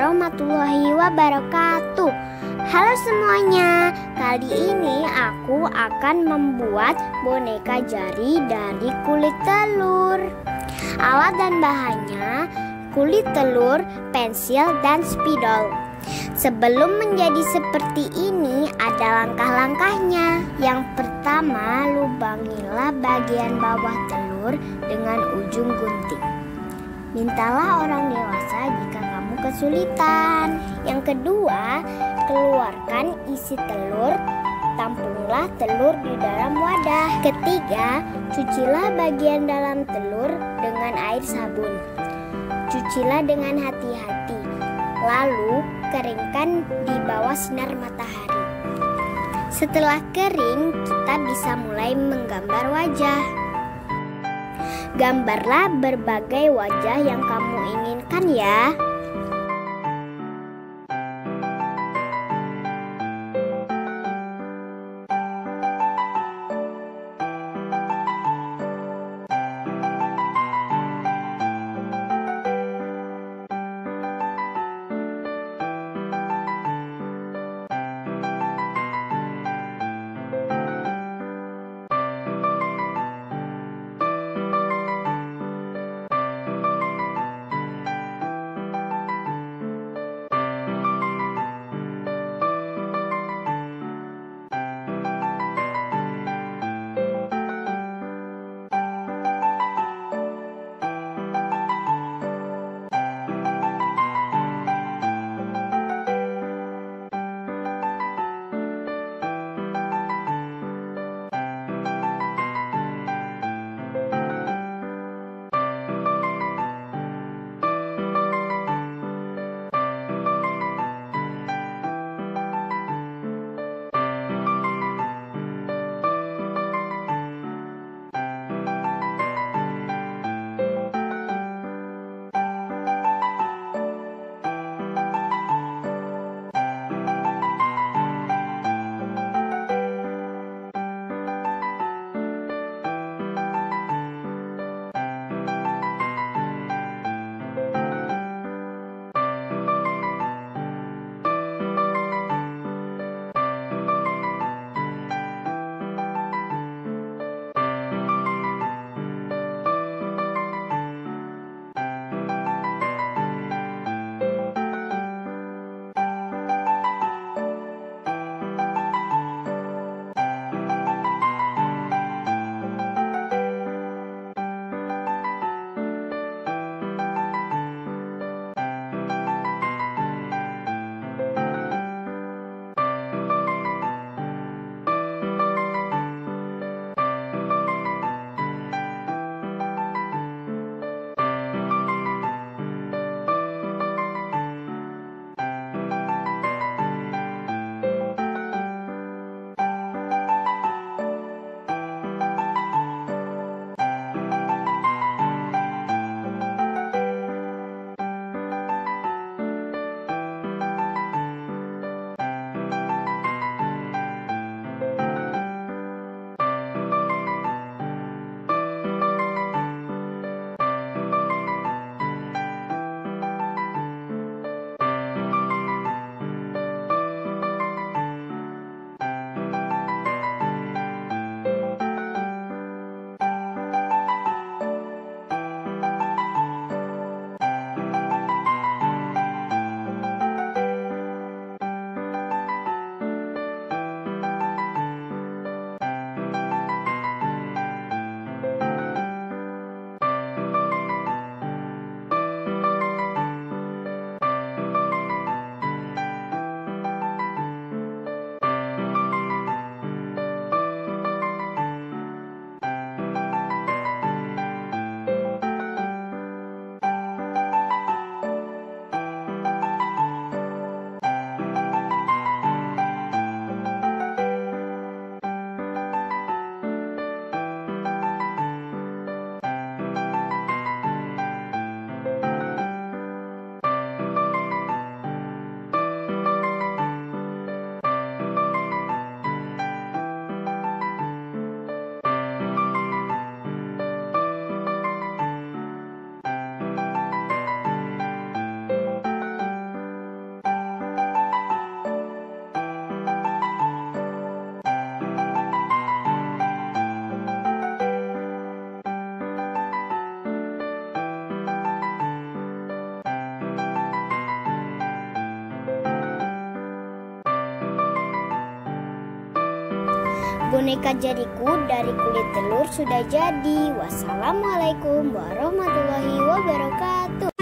warahmatullahi wabarakatuh. Halo semuanya, kali ini aku akan membuat boneka jari dari kulit telur. Alat dan bahannya kulit telur, pensil, dan spidol. Sebelum menjadi seperti ini ada langkah-langkahnya. Yang pertama, lubangilah bagian bawah telur dengan ujung gunting. Mintalah orang dewasa jika kamu kesulitan. Yang kedua, keluarkan isi telur, tampunglah telur di dalam wadah. Ketiga, cucilah bagian dalam telur dengan air sabun. Cucilah dengan hati-hati, lalu keringkan di bawah sinar matahari. Setelah kering, kita bisa mulai menggambar wajah. Gambarlah berbagai wajah yang kamu inginkan ya. Boneka jadiku dari kulit telur sudah jadi. Wassalamualaikum warahmatullahi wabarakatuh.